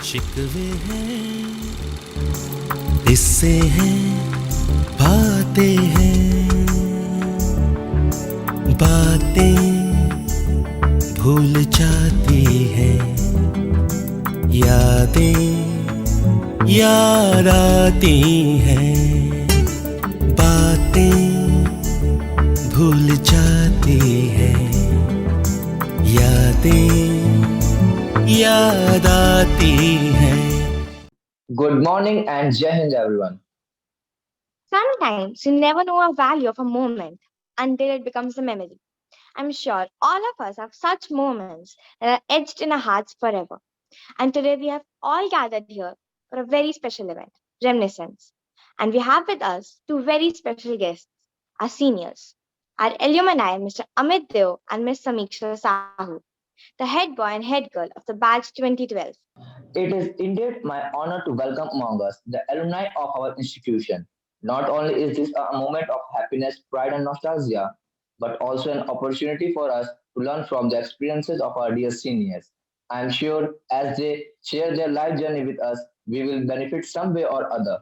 शिकवे हैं, हिस्से हैं, बातें हैं, बातें भूल जाती हैं, यादें याद आती हैं, बातें भूल जाती हैं, यादें याद आती हैं. Good morning and Jai Hind everyone. Sometimes you never know the value of a moment until it becomes a memory. I'm sure all of us have such moments that are etched in our hearts forever. And today we have all gathered here for a very special event, Reminiscence. And we have with us two very special guests, our seniors, our alumni, Mr. Amit Deo and Ms. Samiksha Sahu, the head boy and head girl of the batch 2012. It is indeed my honor to welcome among us the alumni of our institution. Not only is this a moment of happiness, pride, and nostalgia, but also an opportunity for us to learn from the experiences of our dear seniors. I am sure as they share their life journey with us, we will benefit some way or other.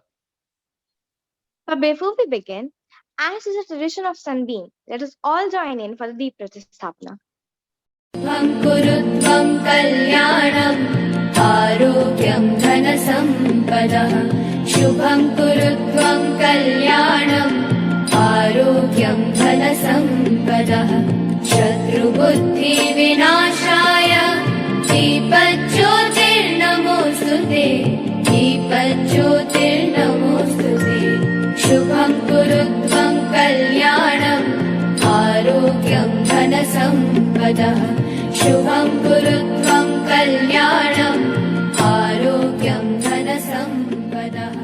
But before we begin, as is a tradition of Sunbeam, let us all join in for the Deep Pratistapna. कुरुत्वं कल्याणम् आरोग्यं धनसम्पदः शुभं कुरुत्वं कल्याणम् आरोग्यं धनसम्पदः शत्रुबुद्धिविनाशाय दीपज्योतिर्नमोऽस्तु ते दीपज्योतिर्नमोऽस्तु ते शुभं कुरुत्वं कल्याणम् आरोग्यं धनसम्पदः शुभं कुरुत्वं कल्याणम् आरोग्यं धनसम्पदः.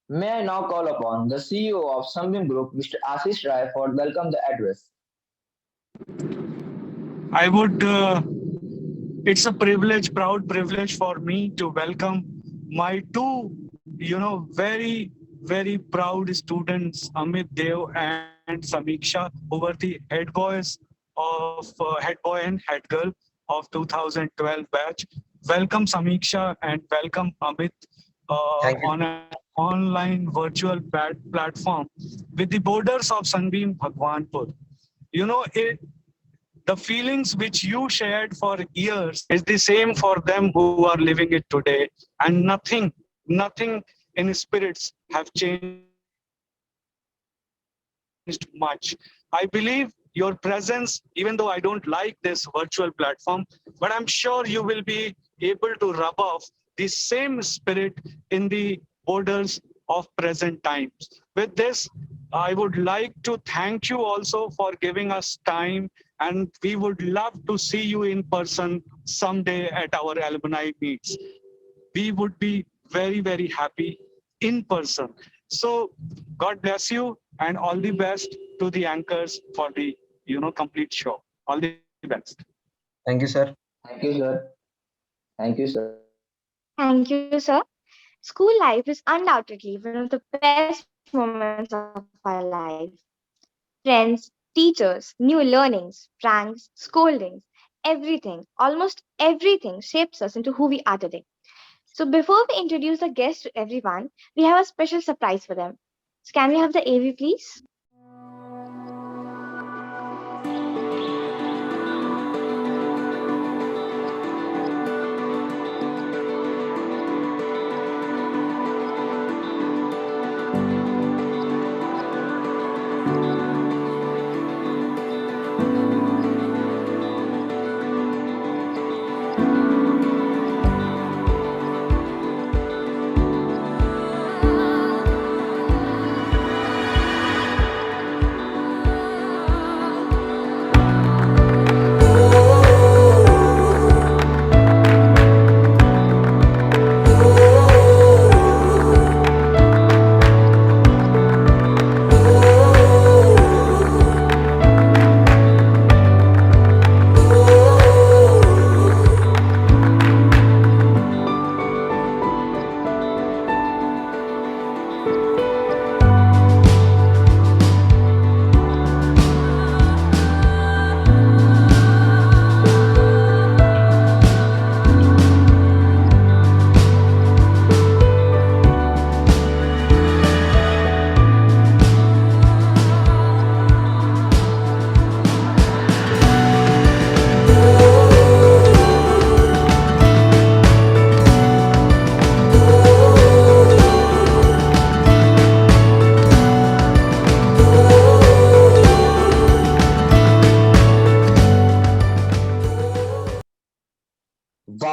May I now call upon the CEO of Sunbeam Group, Mr. Ashish Rai, for welcome the address. I would, it's a privilege, proud privilege for me to welcome my two, very, very proud students, Amit Dev and Samiksha, who were the head boys of head boy and head girl of 2012 batch. Welcome Samiksha and welcome Amit on an online virtual platform with the borders of Sunbeam Bhagwanpur. The feelings which you shared for years is the same for them who are living it today, and nothing in spirits have changed much. I believe your presence, even though I don't like this virtual platform, but I'm sure you will be able to rub off the same spirit in the borders of present times. With this, I would like to thank you also for giving us time, and we would love to see you in person someday at our alumni meets. We would be very, very happy in person. So God bless you and all the best to the anchors for the complete show. All the best. Thank you, sir. Thank you, sir. Thank you, sir. Thank you, sir. School life is undoubtedly one of the best moments of our life. Friends, teachers, new learnings, pranks, scoldings, everything, almost everything shapes us into who we are today. So before we introduce the guests to everyone, we have a special surprise for them. So can we have the AV, please?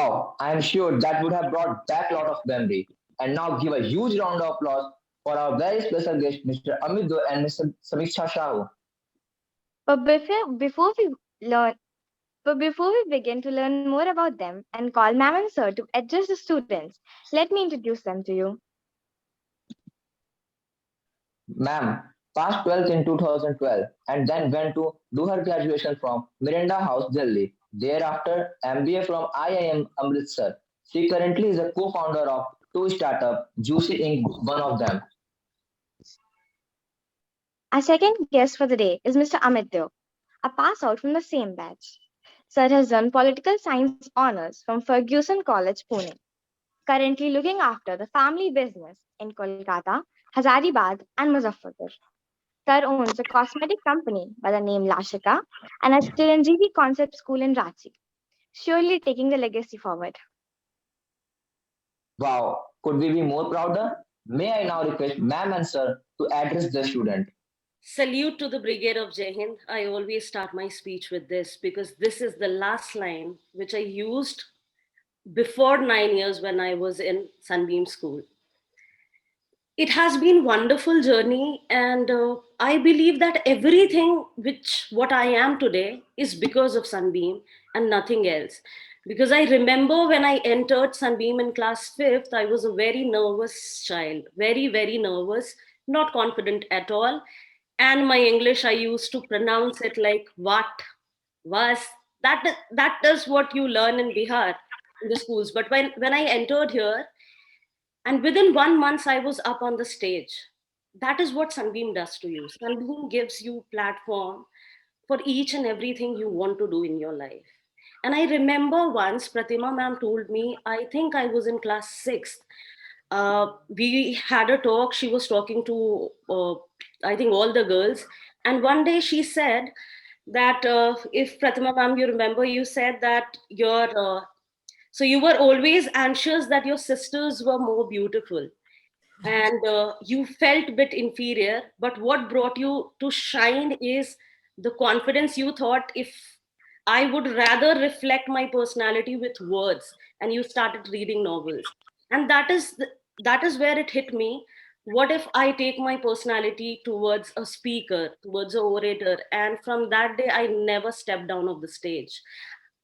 Wow, I am sure that would have brought back a lot of memory. And now give a huge round of applause for our very special guest, Mr. Amit and Mr. Samiksha Sahu. But learn, before we begin to learn more about them and call ma'am and sir to address the students, let me introduce them to you. Ma'am passed 12th in 2012 and then went to do her graduation from Miranda House, Delhi. Thereafter, MBA from IIM Amritsar. She currently is a co-founder of two startups, Juicy Inc., one of them. Our second guest for the day is Mr. Amit Deo, a pass out from the same batch. Sir has done political science honors from Ferguson College, Pune, currently looking after the family business in Kolkata, Hazaribagh, and Muzaffarpur. Sir owns a cosmetic company by the name Lashika and has Chiranjeevi Concept School in Ranchi, surely taking the legacy forward. Wow, could we be more prouder? May I now request ma'am and sir to address the student? Salute to the Brigade of Jai Hind. I always start my speech with this because this is the last line which I used before 9 years when I was in Sunbeam School. It has been wonderful journey, and I believe that everything which what I am today is because of Sunbeam and nothing else. Because I remember when I entered Sunbeam in class 5th, I was a very nervous child, very nervous, not confident at all. And my English, I used to pronounce it like what, was. That is what you learn in Bihar in the schools. But when I entered here, and within 1 month, I was up on the stage. That is what Sunbeam does to you. Sunbeam gives you platform for each and everything you want to do in your life. And I remember once Pratima ma'am told me, I think I was in class sixth. We had a talk. She was talking to, I think, all the girls. And one day she said that if Pratima ma'am, you remember, you said that so you were always anxious that your sisters were more beautiful and you felt a bit inferior, but what brought you to shine is the confidence. You thought, if I would rather reflect my personality with words, and you started reading novels. And that is where it hit me. What if I take my personality towards a speaker, towards an orator? And from that day I never stepped down of the stage.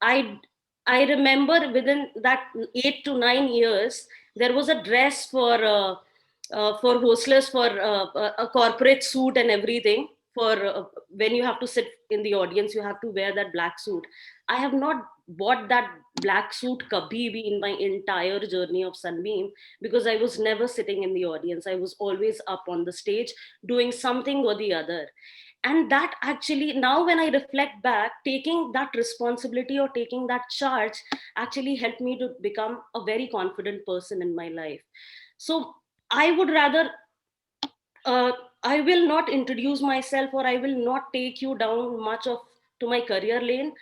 I i remember within that 8 to 9 years there was a dress for hostlers, for a corporate suit and everything. For when you have to sit in the audience, you have to wear that black suit. I have not bought that black suit kabhi bhi in my entire journey of Sunbeam, because I was never sitting in the audience. I was always up on the stage doing something or the other. And that actually, now when I reflect back, taking that responsibility or taking that charge actually helped me to become a very confident person in my life. So I would rather, uh, I will not introduce myself, or I will not take you down much of to my career lane.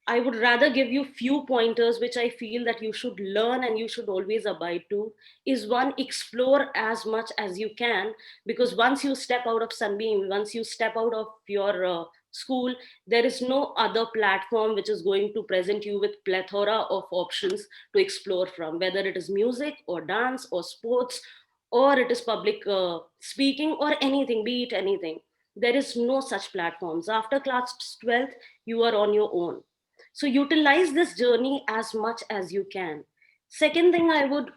I would rather give you few pointers which I feel that you should learn and you should always abide to. Is one, explore as much as you can, because once you step out of Sunbeam, once you step out of your school, there is no other platform which is going to present you with plethora of options to explore from, whether it is music or dance or sports, or it is public speaking or anything, be it anything. There is no such platforms. After class 12th, you are on your own. So utilize this journey as much as you can. Second thing I would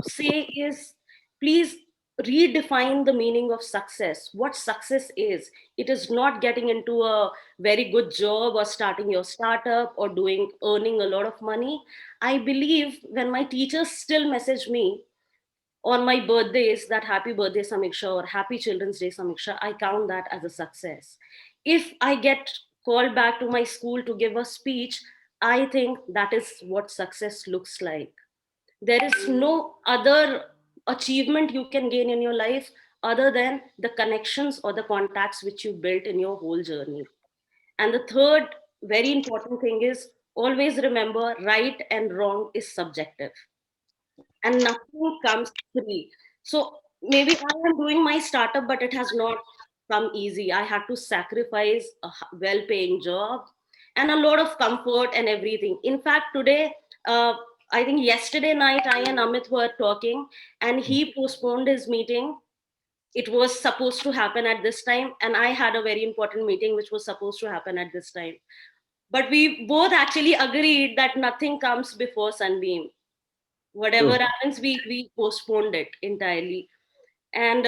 say is, please redefine the meaning of success. What success is? It is not getting into a very good job or starting your startup or doing earning a lot of money. I believe when my teachers still message me on my birthdays that happy birthday Samiksha or happy Children's Day Samiksha, I count that as a success. If I get called back to my school to give a speech, I think that is what success looks like. There is no other achievement you can gain in your life other than the connections or the contacts which you built in your whole journey. And the third very important thing is, always remember, right and wrong is subjective and nothing comes free. So maybe I am doing my startup, but it has not come easy. I had to sacrifice a well paying job and a lot of comfort and everything. In fact, today, uh, I think yesterday night I and Amit were talking, and he postponed his meeting. It was supposed to happen at this time, and I had a very important meeting which was supposed to happen at this time. But we both actually agreed that nothing comes before Sunbeam. Whatever True. happens, we postponed it entirely. And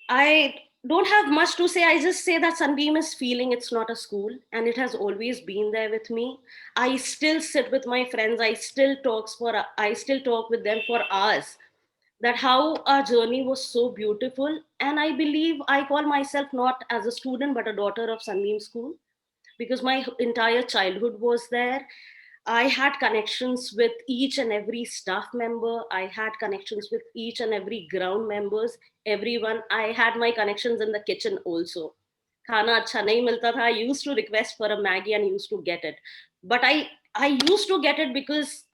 I don't have much to say. I just say that Sunbeam is feeling it's not a school, and it has always been there with me. I still sit with my friends. I still talk with them for hours. That how our journey was so beautiful, and I believe I call myself not as a student but a daughter of Sunbeam School, because my entire childhood was there. I had connections with each and every staff member. I had connections with each and every ground members, everyone. I had my connections in the kitchen also. Khana acha nahi milta tha. I used to request for a Maggie and used to get it. But I used to get it because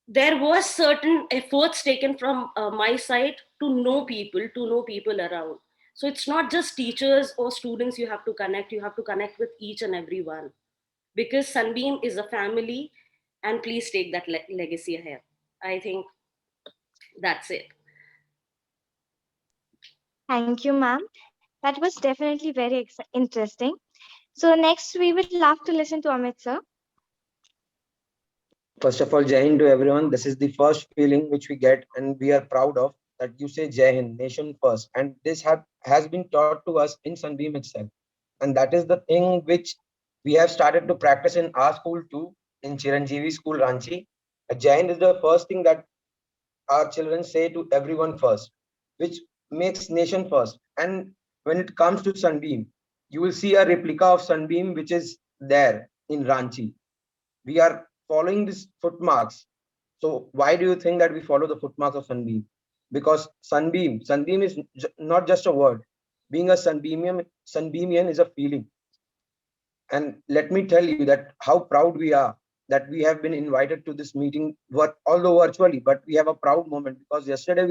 there was certain efforts taken from my side to know people around. So it's not just teachers or students you have to connect with each and every one, because Sunbeam is a family, and please take that legacy ahead. I think that's it. Thank you, ma'am. That was definitely very interesting. So next, we would love to listen to Amit sir. First of all, Jai Hind to everyone. This is the first feeling which we get, and we are proud of that you say Jai Hind, nation first. And this has been taught to us in Sunbeam itself. And that is the thing which we have started to practice in our school too, in Chiranjeevi School, Ranchi. Jai Hind is the first thing that our children say to everyone first, which makes nation first. And when it comes to Sunbeam, you will see a replica of Sunbeam which is there in Ranchi. We are following these footmarks. So why do you think that we follow the footmarks of Sunbeam? Because Sunbeam is not just a word. Being a Sunbeamian is a feeling. And let me tell you that how proud we are that we have been invited to this meeting, although virtually, but we have a proud moment because yesterday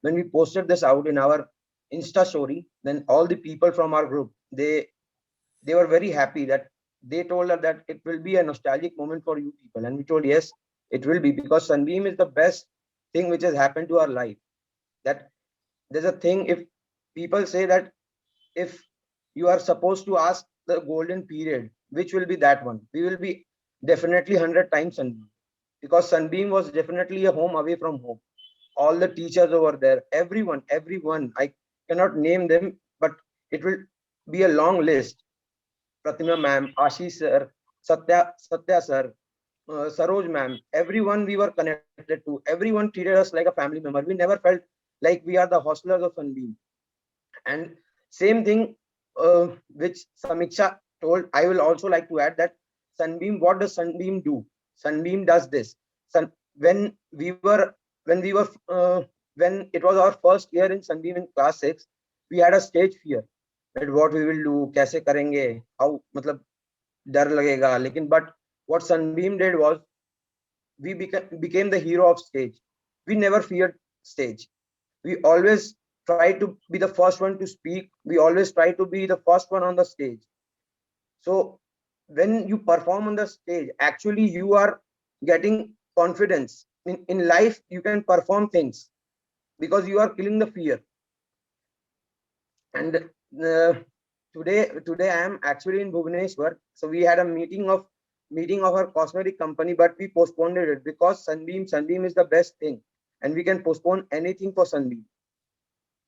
when we posted this out in our Insta story, then all the people from our group, they were very happy that they told us that it will be a nostalgic moment for you people. And we told, yes, it will be, because Sunbeam is the best thing which has happened to our life. That there's a thing, if people say that if you are supposed to ask the golden period, which will be that one? We will be definitely 100 times Sunbeam, because Sunbeam was definitely a home away from home. All the teachers over there, everyone, I cannot name them, but it will be a long list. Pratima ma'am, Ashish sir, Satya sir, Saroj ma'am, everyone we were connected to, everyone treated us like a family member. We never felt like we are the hostelers of Sunbeam. And same thing which Samiksha told, I will also like to add that Sunbeam, what does Sunbeam do? Sunbeam does this. When we were when it was our first year in Sunbeam in class 6, we had a stage fear that what we will do, कैसे करेंगे, how मतलब डर लगेगा. लेकिन but what Sunbeam did was we became the hero of stage. We never feared stage. We always try to be the first one to speak. We always try to be the first one on the stage. So when you perform on the stage, actually you are getting confidence. In life, you can perform things because you are killing the fear. And today I am actually in Bhubaneswar. So we had a meeting of our cosmetic company, but we postponed it because Sunbeam is the best thing, and we can postpone anything for Sunbeam,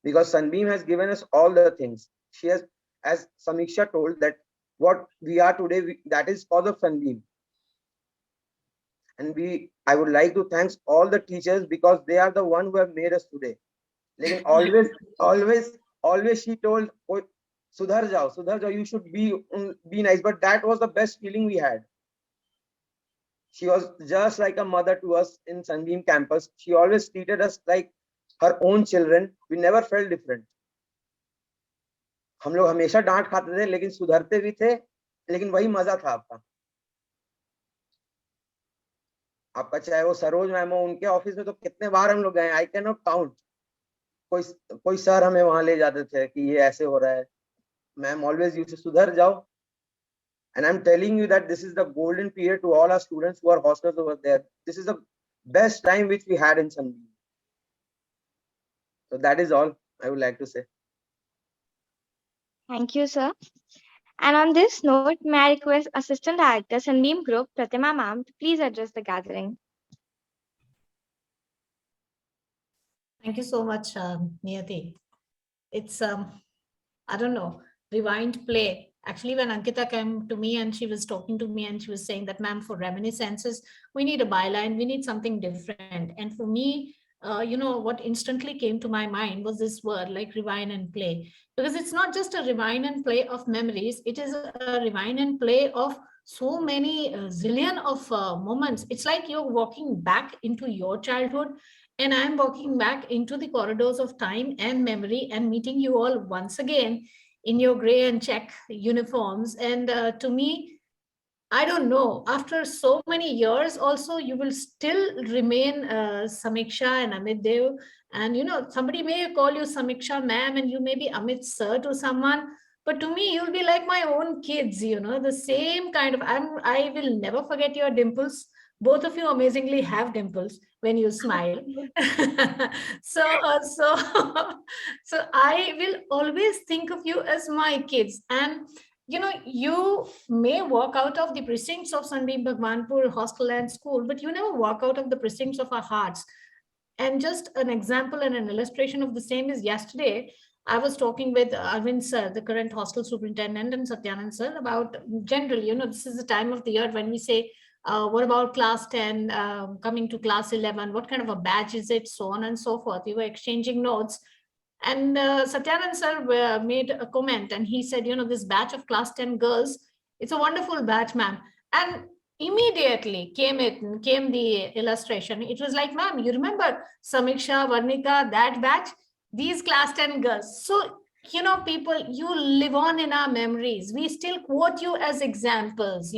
because Sunbeam has given us all the things. She has, as Samiksha told, that what we are today, that is because of Sunbeam. And I would like to thank all the teachers, because they are the one who have made us today. Like always she told, oh, sudhar jao, you should be nice. But that was the best feeling we had. She was just like a mother to us in Sunbeam campus. She always treated us like her own children. We never felt different. हम लोग हमेशा डांट खाते थे, लेकिन सुधरते भी थे, लेकिन वही मजा था आपका चाहे वो सरोज मैम हो, उनके ऑफिस में तो कितने बार हम लोग गए, आई कैन नॉट काउंट. कोई सर हमें वहां ले जाते थे कि ये ऐसे हो रहा है, मैम ऑलवेज यू से सुधर जाओ. And I'm telling you that this is the golden period to all our students who are hostels over there. This is the best time which we had in Sunbeam. So that is all I would like to say. Thank you, sir. And on this note, may I request Assistant Director Sandeep Group, Pratima ma'am, to please address the gathering. Thank you so much, Niyati. It's I don't know, rewind play. Actually, when Ankita came to me and she was talking to me and she was saying that, ma'am, for reminiscences, we need a byline, we need something different. And for me, what instantly came to my mind was this word like rewind and play. Because it's not just a rewind and play of memories, it is a rewind and play of so many zillion of moments. It's like you're walking back into your childhood, and I'm walking back into the corridors of time and memory and meeting you all once again in your gray and check uniforms. And to me, I don't know, after so many years, also, you will still remain Samiksha and Amit Dev. And, somebody may call you Samiksha ma'am, and you may be Amit sir to someone. But to me, you'll be like my own kids, the same kind of, I will never forget your dimples. Both of you amazingly have dimples when you smile. So so I will always think of you as my kids. And you may walk out of the precincts of Sunbeam Bhagwanpur Hostel and School, but you never walk out of the precincts of our hearts. And just an example and an illustration of the same is yesterday, I was talking with Arvind sir, the current hostel superintendent, and Satyanand sir about generally, this is the time of the year when we say, what about class 10 coming to class 11? What kind of a batch is it? So on and so forth. We were exchanging notes. And Satyanand sir made a comment and he said, this batch of class 10 girls, it's a wonderful batch, ma'am. And immediately came the illustration. It was like, ma'am, you remember Samiksha, Varnika, that batch, these class 10 girls. So, people, you live on in our memories. We still quote you as examples,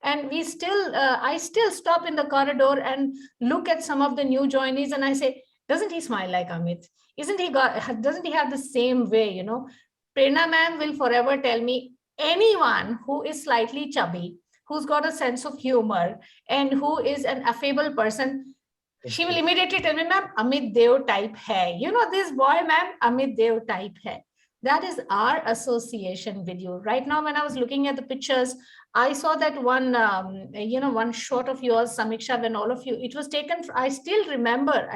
and we still, I still stop in the corridor and look at some of the new joinees and I say, doesn't he smile like Amit? Doesn't he have the same way, Prerna ma'am will forever tell me, anyone who is slightly chubby, who's got a sense of humor, and who is an affable person, she will immediately tell me, ma'am, Amit Dev type hai. This boy, ma'am, Amit Dev type hai. That is our association with you. Right now, when I was looking at the pictures, I saw that one, one shot of yours, Samiksha, when all of you, it was taken, I still remember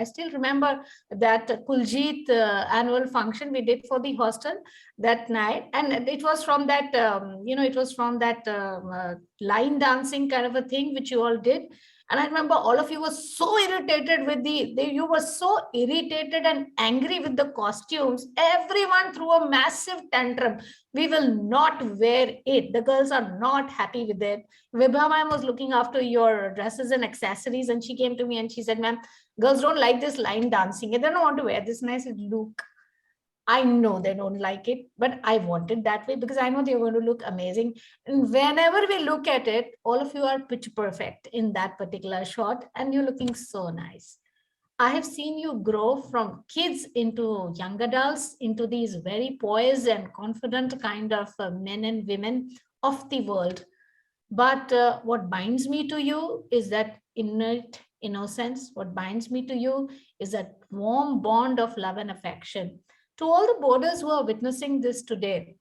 that Kuljit annual function we did for the hostel that night. And it was from that, line dancing kind of a thing, which you all did. And I remember all of you were so irritated with you were so irritated and angry with the costumes. Everyone threw a massive tantrum. We will not wear it. The girls are not happy with it. Vibha ma'am was looking after your dresses and accessories, and she came to me and she said, ma'am, girls don't like this line dancing. And they don't want to wear this nice look. I know they don't like it, but I want it that way because I know they're going to look amazing. And whenever we look at it, all of you are pitch perfect in that particular shot, and you're looking so nice. I have seen you grow from kids into young adults, into these very poised and confident kind of men and women of the world. But what binds me to you is that innocence. What binds me to you is that warm bond of love and affection. To all the boarders who are witnessing this today,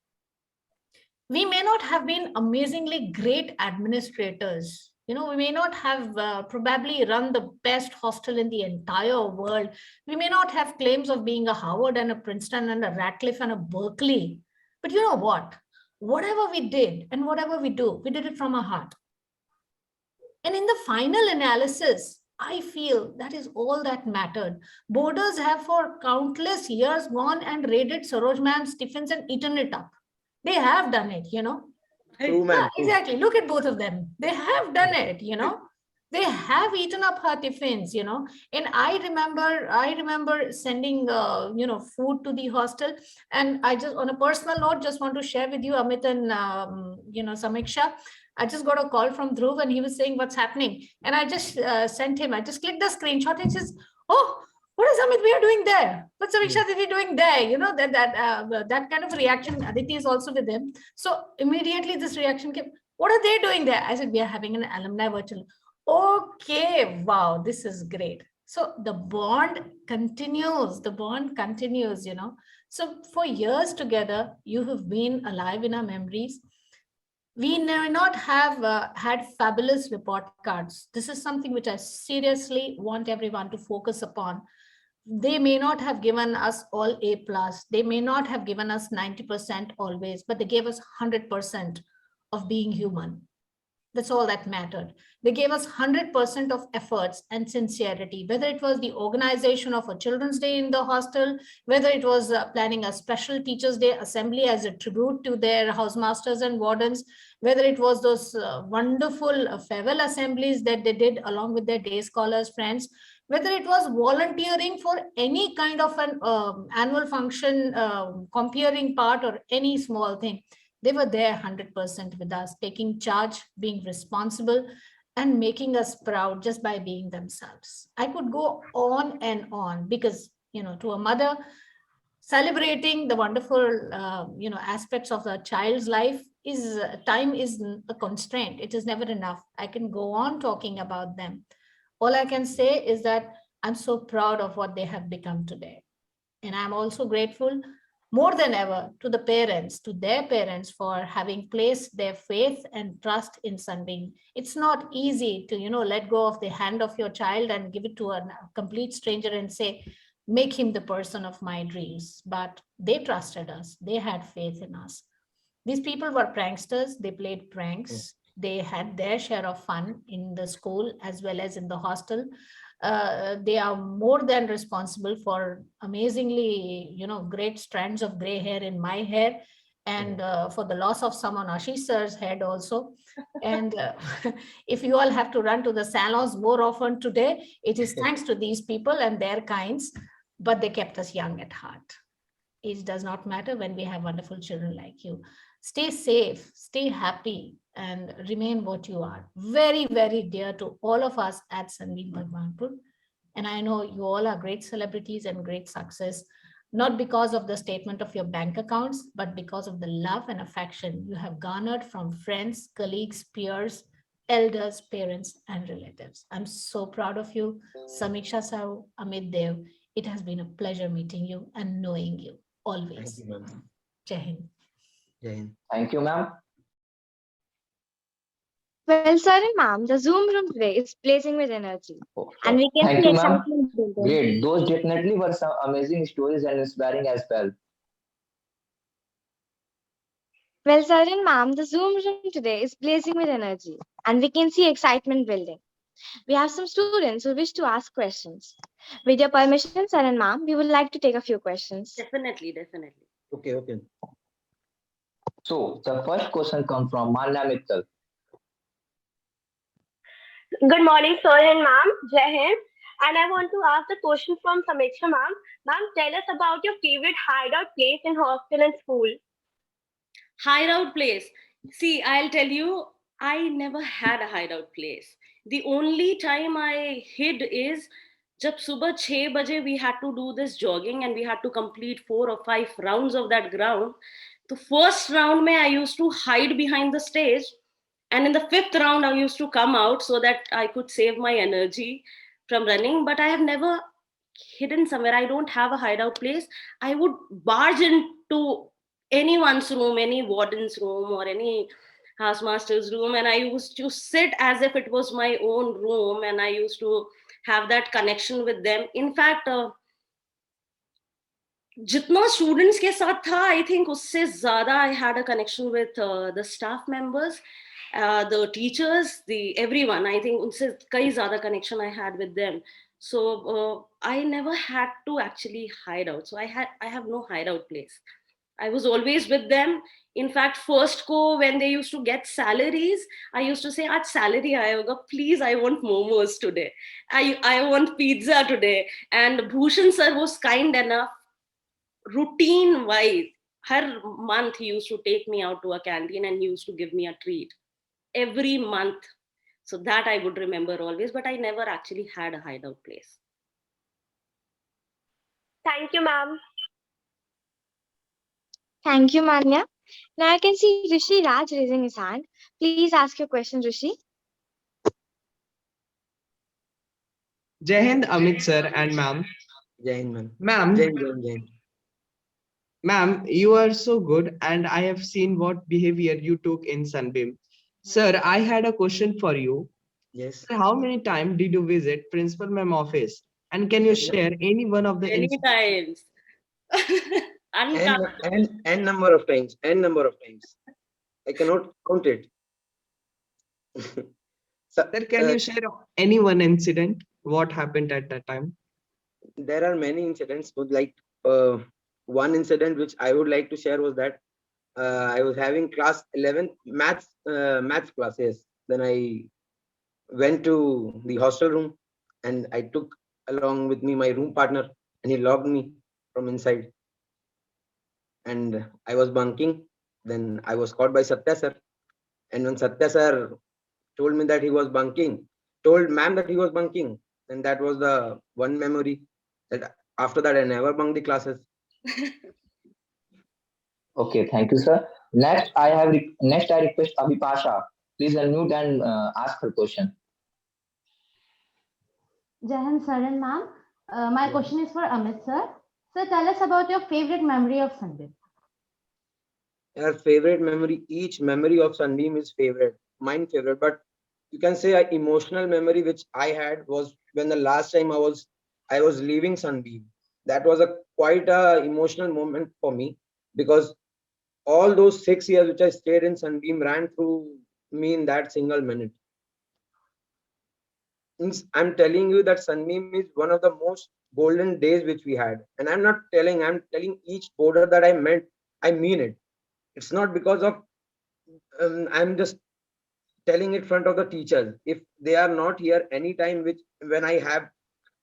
we may not have been amazingly great administrators. We may not have probably run the best hostel in the entire world. We may not have claims of being a Harvard and a Princeton and a Radcliffe and a Berkeley. But you know what? Whatever we did and whatever we do, we did it from our heart. And in the final analysis, I feel that is all that mattered. Boarders have for countless years gone and raided Saroj ma'am's tiffins and eaten it up. They have done it, True, ma'am. Yeah, exactly. Look at both of them. They have done it, They have eaten up her tiffins, And I remember sending, food to the hostel. And I just, on a personal note, just want to share with you, Amit and, Samiksha. I just got a call from Dhruv and he was saying what's happening. And I just sent him, I just clicked the screenshot and says, oh, what is Amit we are doing there? What's Samiksha Didi doing there? That kind of reaction. Aditi is also with him. So immediately this reaction came, What are they doing there? I said, we are having an alumni virtual. Okay, wow, this is great. So the bond continues, So for years together, you have been alive in our memories. We may not have had fabulous report cards. This is something which I seriously want everyone to focus upon. They may not have given us all A plus. They may not have given us 90% always, but they gave us 100% of being human. That's all that mattered. They gave us 100% of efforts and sincerity, whether it was the organization of a Children's Day in the hostel, whether it was planning a special Teachers' Day assembly as a tribute to their housemasters and wardens, whether it was those wonderful farewell assemblies that they did along with their day scholars, friends, whether it was volunteering for any kind of an annual function, comparing part or any small thing. They were there 100% with us, taking charge, being responsible, and making us proud just by being themselves. I could go on and on because, to a mother, celebrating the wonderful, aspects of a child's life is time is a constraint. It is never enough. I can go on talking about them. All I can say is that I'm so proud of what they have become today. And I'm also grateful more than ever to the parents, to their parents, for having placed their faith and trust in Sunbeam. It's not easy to, let go of the hand of your child and give it to a complete stranger and say, make him the person of my dreams. But they trusted us. They had faith in us. These people were pranksters. They played pranks. They had their share of fun in the school as well as in the hostel. They are more than responsible for amazingly, great strands of gray hair in my hair, and for the loss of some on Ashish sir's head also. And if you all have to run to the salons more often today, it is thanks to these people and their kinds, but they kept us young at heart. Age does not matter when we have wonderful children like you. Stay safe, stay happy, and remain what you are. Very, very dear to all of us at Sandeep Bhagwanpur. And I know you all are great celebrities and great success, not because of the statement of your bank accounts, but because of the love and affection you have garnered from friends, colleagues, peers, elders, parents, and relatives. I'm so proud of you, Samiksha Sahu, Amit Dev. It has been a pleasure meeting you and knowing you always. Thank you, ma'am. Jai Hind. Jai Hind. Thank you, ma'am. Well, sir and ma'am, the Zoom room today is blazing with energy, Oh, and we can thank see you, ma'am. excitement building. Great. Those definitely were some amazing stories and inspiring as well. Well, sir and ma'am, the Zoom room today is blazing with energy, and we can see excitement building. We have some students who wish to ask questions. With your permission, sir and ma'am, we would like to take a few questions. Definitely. Okay. So the first question comes from Manya Mittal. Good morning, sir and ma'am. Jai Hind. And I want to ask the question from Samiksha ma'am. Ma'am, tell us about your favorite hideout place in hostel and school. Hideout place. See, I'll tell you, I never had a hideout place. The only time I hid is जब सुबह 6 बजे we had to do this jogging and we had to complete 4 or 5 rounds of that ground. The first round mein I used to hide behind the stage, and in the 5th round I used to come out so that I could save my energy from running. But I have never hidden somewhere. I don't have a hideout place. I would barge into anyone's room, any warden's room or any housemaster's room, and I used to sit as if it was my own room, and I used to have that connection with them. In fact, जितना students के साथ था, I think उससे ज्यादा I had a connection with the staff members, the teachers, the everyone. I think उनसे कई ज्यादा connection I had with them. So I never had to actually hide out. So I have no hideout place. I was always with them. In fact, first ko when they used to get salaries, I used to say, "Aaj salary aaya hoga. Please, I want momos today. I want pizza today." And Bhushan sir was kind enough, routine wise, her month he used to take me out to a canteen and he used to give me a treat every month. So that I would remember always, but I never actually had a hideout place. Thank you, ma'am. Thank you, Manya. Now I can see Rishi Raj raising his hand. Please ask your question, Rishi. Jai Hind, Amit sir and ma'am. Jai Hind, ma'am. Ma'am, Jai Hind, Jai Hind, Jai Hind. ma'am, you are so good and I have seen what behavior you took in Sunbeam. Sir, I had a question for you. Yes. Sir, how many times did you visit Principal Ma'am office? And can you share any one of the Many times. N, Uncountable. n number of times. N number of times. I cannot count it. So, Sir, can you share any one incident? What happened at that time? there are many incidents. But like one incident which I would like to share was that I was having class 11th maths classes. Then I went to the hostel room and I took along with me my room partner and he locked me from inside. And I was bunking. Then I was caught by Satya sir. And when Satya sir told me that he was bunking, told ma'am that he was bunking, and that was the one memory that after that I never bunked the classes. Okay, thank you, sir. Next I request Abhipasha. Please unmute and ask her question. Jahan sir and ma'am, my Yeah. question is for Amit sir. Sir, tell us about your favorite memory of Sunday. Her favorite memory, each memory of Sunbeam is favorite, mine favorite, but you can say an emotional memory which I had was when the last time I was leaving Sunbeam. That was a quite a emotional moment for me because all those 6 years which I stayed in Sunbeam ran through me in that single minute. Means I'm telling you that Sunbeam is one of the most golden days which we had. And I'm telling each boarder that I meant, I mean it. It's not because of I'm just telling it front of the teachers. If they are not here anytime, which when I have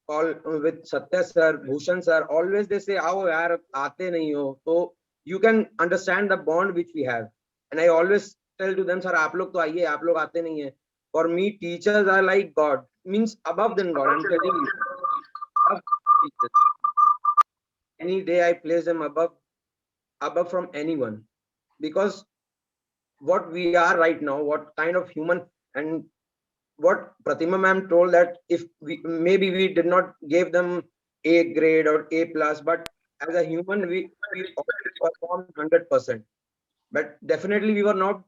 call with Satya sir, Bhushan sir, always they say, "Aao yaar, aate nahi ho." So you can understand the bond which we have. And I always tell to them, "Sir, aap log to aiye, aap log aate nahi hai." For me, teachers are like God, means above than God. I'm telling you, above teachers. Any day I place them above from anyone because what we are right now, what kind of human and what Pratima ma'am told that if we maybe we did not give them A grade or A plus, but as a human we always performed 100%. But definitely we were not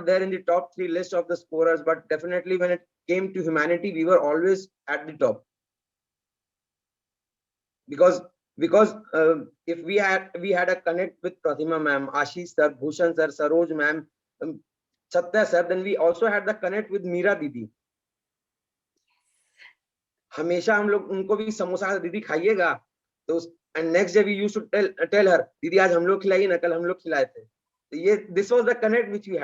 there in the top three list of the scorers. But definitely when it came to humanity, we were always at the top because if we had a connect with Pratima ma'am, Ashish sir, Bhushan sir, Saroj ma'am, Satya sir, then we also had the connect with Meera Didi. हमेशा हम लोग उनको भी समोसा दीदी खाइएगा तो and next day we used to tell her दीदी आज हम लोग खिलाइए ना कल हम लोग खिलाए थे तो ये this was the connect which we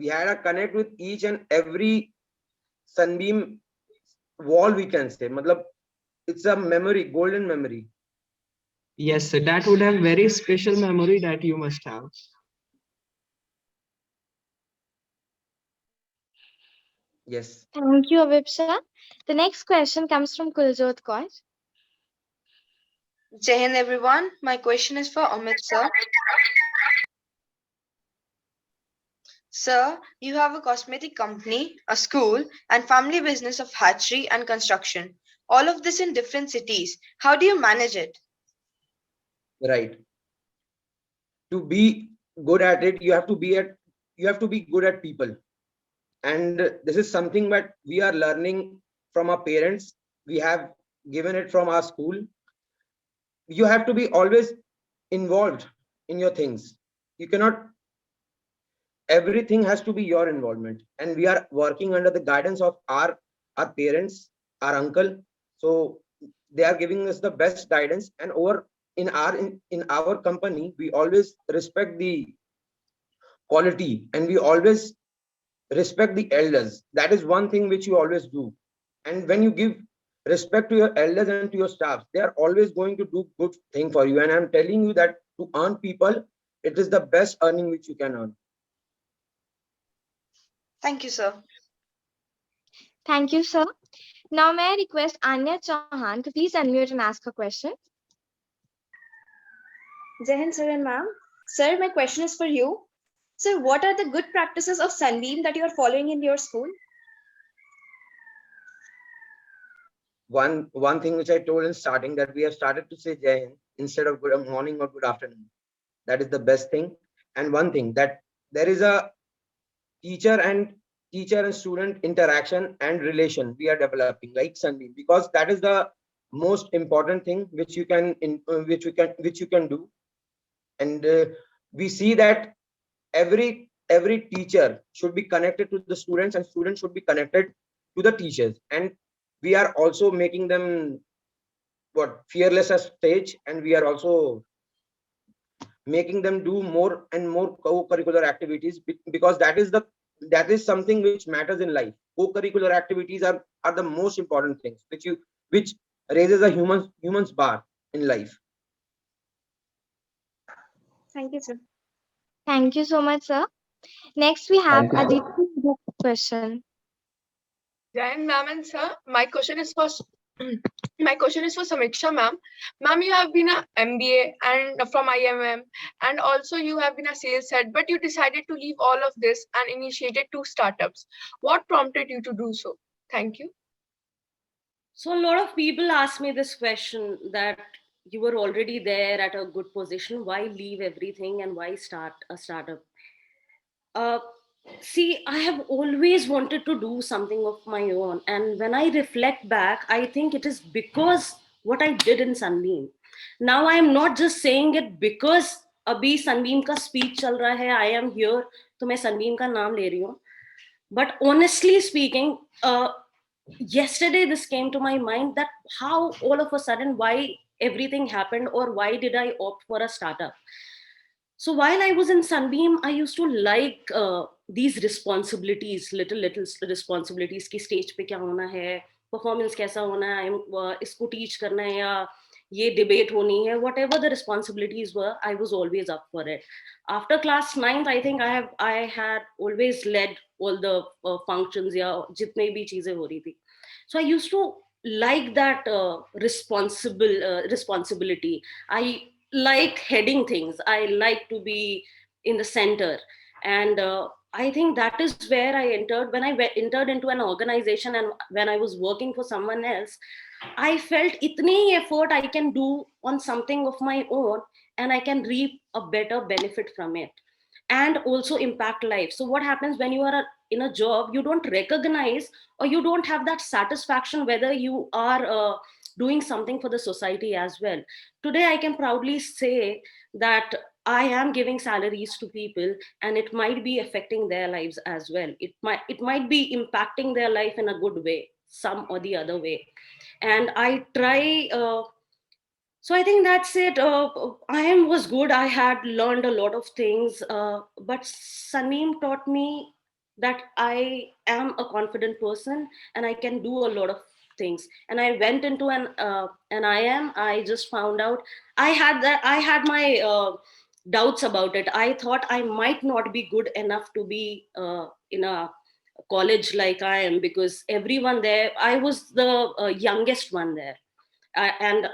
had a connect with each and every sunbeam wall we can say मतलब it's a memory golden memory. Yes, sir, that would have very special memory that you must have. Yes. Thank you, Avipsha. The next question comes from Kuljot Kaur. Jai Hind everyone. My question is for Amit sir. Sir, you have a cosmetic company, a school, and family business of hatchery and construction. All of this in different cities. How do you manage it? Right. To be good at it, you have to be good at people. And this is something that we are learning from our parents. We have given it from our school. You have to be always involved in your things. You cannot, everything has to be your involvement, and we are working under the guidance of our parents, our uncle. So they are giving us the best guidance, and over in our company we always respect the quality and we always respect the elders. That is one thing which you always do. And when you give respect to your elders and to your staff, they are always going to do good thing for you. And I'm telling you that to earn people, it is the best earning which you can earn. Thank you, sir. Thank you, sir. Now, may I request Anya Chauhan to please unmute and ask her question? Jai Hind, sir and ma'am. Sir, my question is for you. Sir, what are the good practices of Sunbeam that you are following in your school? One thing which I told in starting, that we have started to say Jai Hind instead of good morning or good afternoon. That is the best thing. And one thing, that there is a teacher and student interaction and relation we are developing like Sunbeam, because that is the most important thing which you can which you can do. And we see that every teacher should be connected to the students and students should be connected to the teachers, and we are also making them what fearless as stage, and we are also making them do more and more co-curricular activities, because that is something which matters in life. Co-curricular activities are the most important things which raises a human's bar in life. Thank you, sir. Thank you so much, sir. Next, we have Thank you, Aditi sir. with a question. Jayan ma'am and sir, my question is for my question is for Samiksha ma'am. Ma'am, you have been a MBA and from IMM, and also you have been a sales head, but you decided to leave all of this and initiated two startups. What prompted you to do so? Thank you. So a lot of people ask me this question, that you were already there at a good position, why leave everything and why start a startup? Uh, See, I have always wanted to do something of my own, and when I reflect back, I think it is because what I did in Sunbeam. Now I am not just saying it because अभी Sunbeam का speech चल रहा है, I am here, तो मैं Sunbeam का नाम ले रही हूँ. But honestly speaking, yesterday this came to my mind, that how all of a sudden why everything happened, or why did I opt for a startup. So while I was in Sunbeam, I used to like these responsibilities, little responsibilities, कि stage पे क्या होना है, performance कैसा होना है, इसको teach करना है, या ये debate होनी है, whatever the responsibilities were, I was always up for it. After class 9th, I think I had always led all the functions या जितने भी चीजें हो रही थी. So I used to like that responsibility. I like heading things. I like to be in the center. And I think that is where I entered. When I entered into an organization and when I was working for someone else, I felt itni hi effort I can do on something of my own, and I can reap a better benefit from it and also impact life. So what happens when you are in a job, you don't recognize, or you don't have that satisfaction whether you are doing something for the society as well. Today I can proudly say that I am giving salaries to people, and it might be affecting their lives as well. It might be impacting their life in a good way, some or the other way. And I try so I think that's it. IM was good. I had learned a lot of things, but Saneem taught me that I am a confident person and I can do a lot of things. And I went into an IM. I just found out I had my doubts about it. I thought I might not be good enough to be in a college like I am, because everyone there, I was the youngest one there, and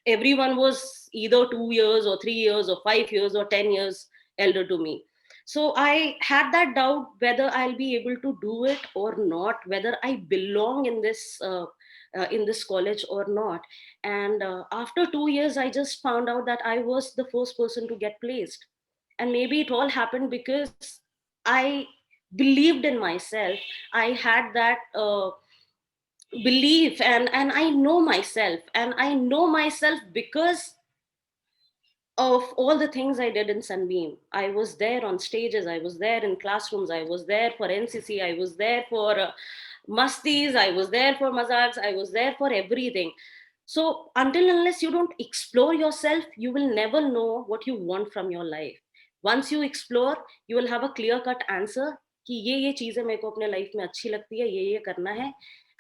everyone was either 2 years or 3 years or 5 years or 10 years elder to me. So I had that doubt whether I'll be able to do it or not, whether I belong in this college or not. And after 2 years, I just found out that I was the first person to get placed. And maybe it all happened because I believed in myself. I had that belief, and I know myself because of all the things I did in Sunbeam. I was there on stages, I was there in classrooms, I was there for NCC, I was there for mustis, I was there for mazaks, I was there for everything. So until unless you don't explore yourself, you will never know what you want from your life. Once you explore, you will have a clear cut answer कि ये चीजें मेरे को अपने life में अच्छी लगती है, ये करना है.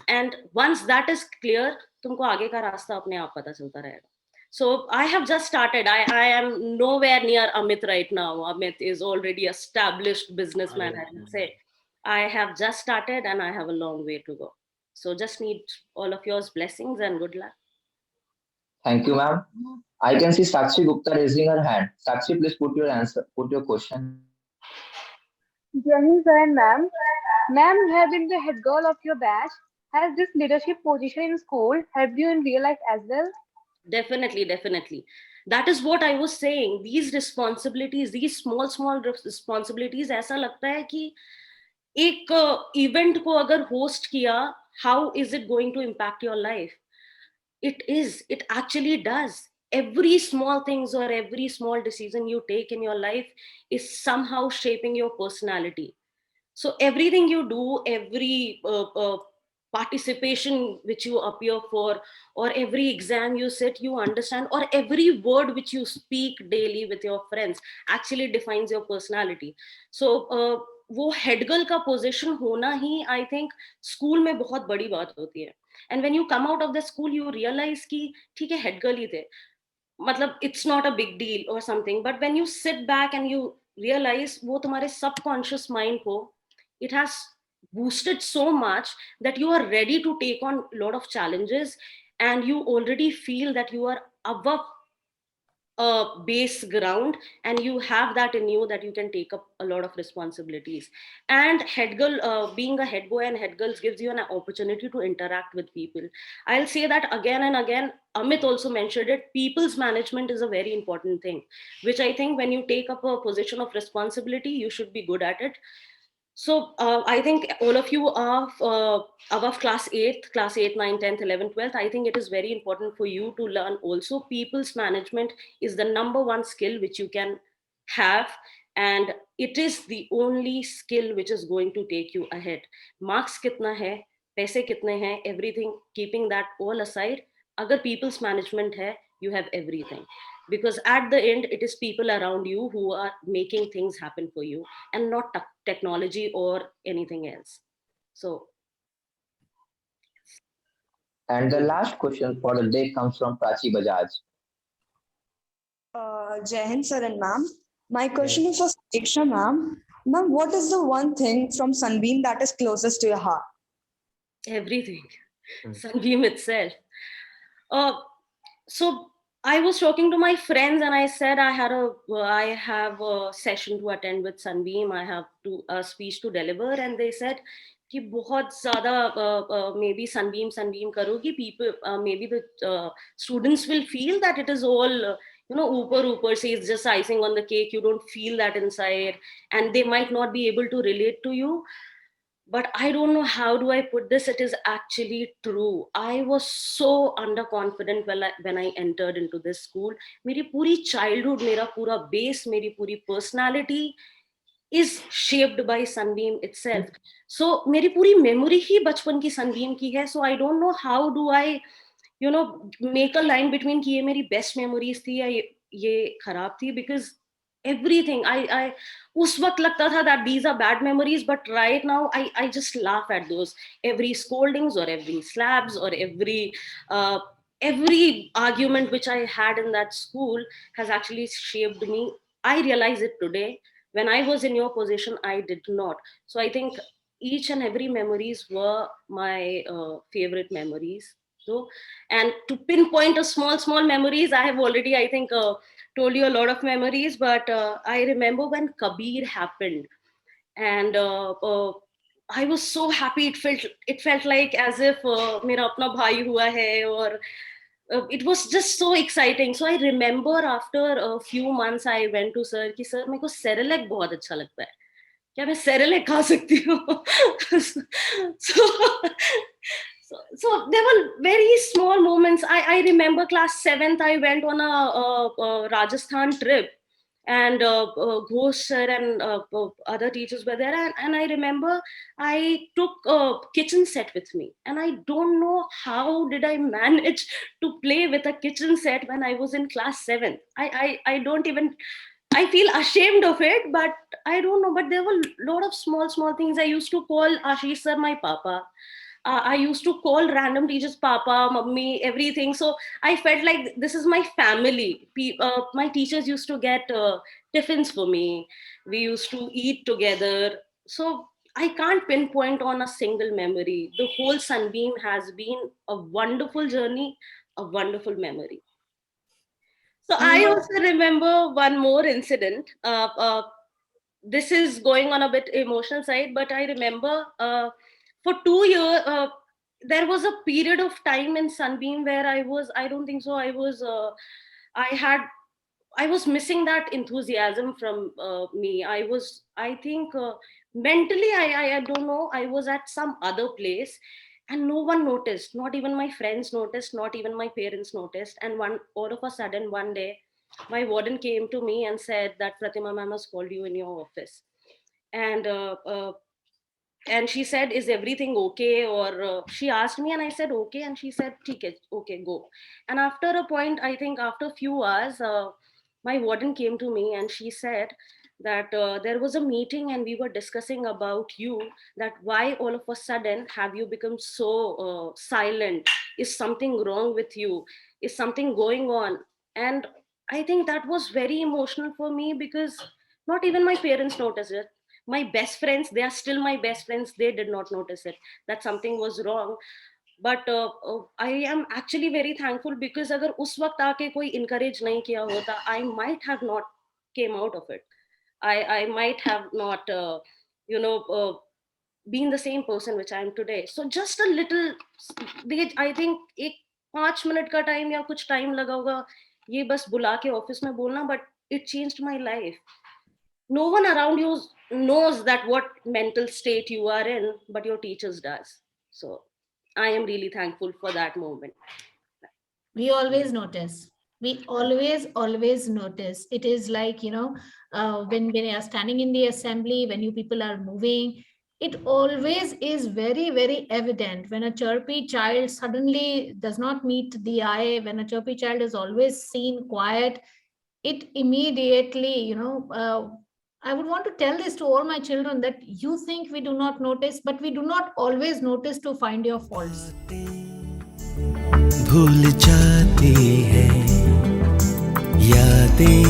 And once that is clear, तुमको आगे का रास्ता अपने आप पता चलता रहेगा. So I have just started. I am nowhere near Amit right now. Amit is already established businessman, I would say. I have just started and I have a long way to go. So just need all of yours blessings and good luck. Thank you, ma'am. I can see Sakshi Gupta raising her hand. Sakshi, please put your answer, put your question. Jai sir and ma'am. Ma'am, you have been the head girl of your batch. Has this leadership position in school helped you in real life as well? Definitely, definitely. That is what I was saying. These responsibilities, these small small responsibilities, ऐसा लगता है कि एक event को अगर host किया, how is it going to impact your life? It actually does. Every small things or every small decision you take in your life is somehow shaping your personality. So everything you do, every participation which you appear for, or every exam you sit, you understand, or every word which you speak daily with your friends actually defines your personality. So वो head girl का position होना ही I think school में बहुत बड़ी बात होती है. And when you come out of the school you realize कि ठीक है हेड गर्ल ही थे, मतलब it's not a big deal और something, but when you sit back and you realize वो तुम्हारे सबकॉन्शियस माइंड को it has boosted so much that you are ready to take on a lot of challenges, and you already feel that you are above a base ground, and you have that in you that you can take up a lot of responsibilities. And head girl, being a head boy and head girls gives you an opportunity to interact with people. I'll say that again and again. Amit also mentioned it. People's management is a very important thing, which I think when you take up a position of responsibility you should be good at it. So I think all of you are above class 8, class 8, 9, 10th, 11th, 12th. I think it is very important for you to learn also. People's management is the number one skill which you can have, and it is the only skill which is going to take you ahead. Marks kitna hai, paise kitne hai, everything, keeping that all aside, agar people's management hai, you have everything. Because at the end it is people around you who are making things happen for you, and not technology or anything else. So And the last question for the day comes from Prachi Bajaj. Jai Hind, sir and ma'am. My question is for Samiksha, ma'am. Ma'am, what is the one thing from Sunbeam that is closest to your heart? everything. Sunbeam itself. uh, so I was talking to my friends and I said I have a session to attend with Sunbeam. I have to a speech to deliver, and they said कि बहुत ज़्यादा maybe sunbeam करोगी, people maybe the students will feel that it is all ऊपर say it's just icing on the cake, you don't feel that inside, and they might not be able to relate to you. But I don't know how do I put this, it is actually true. I was so underconfident when I entered into this school. मेरी पूरी childhood, मेरा पूरा base, मेरी पूरी personality is shaped by Sunbeam itself. So मेरी पूरी memory ही बचपन की Sunbeam की है. So I don't know how do I make a line between कि ये मेरी best memories थी या ये खराब थी, because everything I उस वक्त लगता था that these are bad memories, but right now I just laugh at those, every scoldings or every slabs or every argument which I had in that school has actually shaped me. I realize it today. When I was in your position I did not. So I think each and every memories were my favorite memories. So, and to pinpoint a small memories, I have already I think told you a lot of memories, but I remember when Kabir happened, and I was so happy. It felt like as if मेरा अपना भाई हुआ है, or it was just so exciting. So I remember after a few months I went to sir कि sir मेरे को Cerelac बहुत अच्छा लगता है, क्या मैं सेरेलेक खा सकती हूँ? so, so there were very small moments. I remember class 7th I went on a Rajasthan trip, and Ghosh sir and other teachers were there, and I remember I took a kitchen set with me, and I don't know how did I manage to play with a kitchen set when I was in class 7th. I don't even, I feel ashamed of it, but I don't know. But there were a lot of small things. I used to call Ashish sir my papa. I used to call random teachers papa, mummy, everything. So I felt like this is my family. My teachers used to get tiffins for me. We used to eat together. So I can't pinpoint on a single memory. The whole Sunbeam has been a wonderful journey, a wonderful memory. So I also remember one more incident. This is going on a bit emotional side, but I remember for 2 years there was a period of time in Sunbeam where I don't think so, I had I was missing that enthusiasm from me. I think, mentally, I don't know, I was at some other place, and no one noticed. Not even my friends noticed, not even my parents noticed. And all of a sudden, one day, my warden came to me and said that Pratima ma'am has called you in your office. And and she said, is everything okay? Or she asked me, and I said okay, and she said, "ठीक है, okay, go." And after a point, I think after a few hours, my warden came to me and she said that there was a meeting and we were discussing about you, that why all of a sudden have you become so silent? Is something wrong with you? Is something going on? And I think that was very emotional for me, because not even my parents noticed it. My best friends, they are still my best friends, they did not notice it, that something was wrong. But I am actually very thankful, because agar us waqt aake koi encourage nahi kiya hota, I might have not came out of it. I might have not you know been the same person which I am today. So just a little, I think एक 5 minute का time या कुछ time लगा होगा ये बस बुला के ऑफिस में बोलना, but it changed my life. No one around you knows that what mental state you are in, but your teachers does. So I am really thankful for that moment. We always notice. We always notice. It is like, when you are standing in the assembly, when you people are moving, it always is very, very evident when a chirpy child suddenly does not meet the eye, when a chirpy child is always seen quiet, it immediately, I would want to tell this to all my children, that you think we do not notice, but we do not always notice to find your faults. भूल जाती है यादें,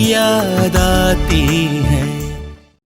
याद आती हैं